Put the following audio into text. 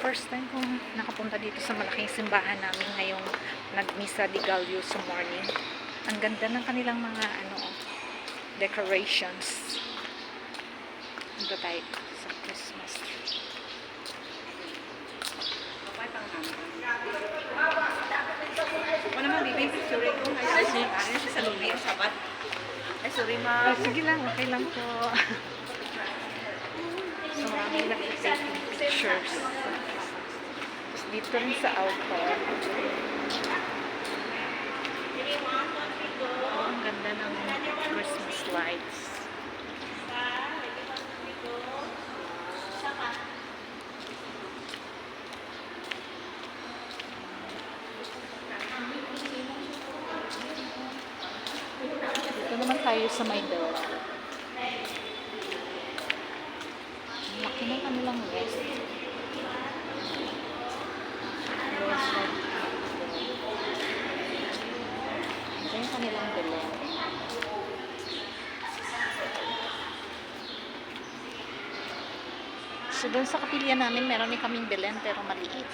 First time kong nakapunta dito sa malaking simbahan namin ngayong nagmisa di Gallo sa morning. Ang ganda ng kanilang mga decorations. Dito tayo sa Christmas tree. Ano naman, bibi, sorry ko. Ay, siya sa lubi, sabat. Ay, sorry, ma. Sige lang, okay lang po. So, maraming nag-taking pictures. Tapos dito rin sa outdoor. Oh, ang ganda ng Christmas lights. Dito naman tayo sa may door. Laki ng kanilang rest. Ito yung kanilang Belen. So, doon sa kapilya namin, meron din kaming Belen pero maliit.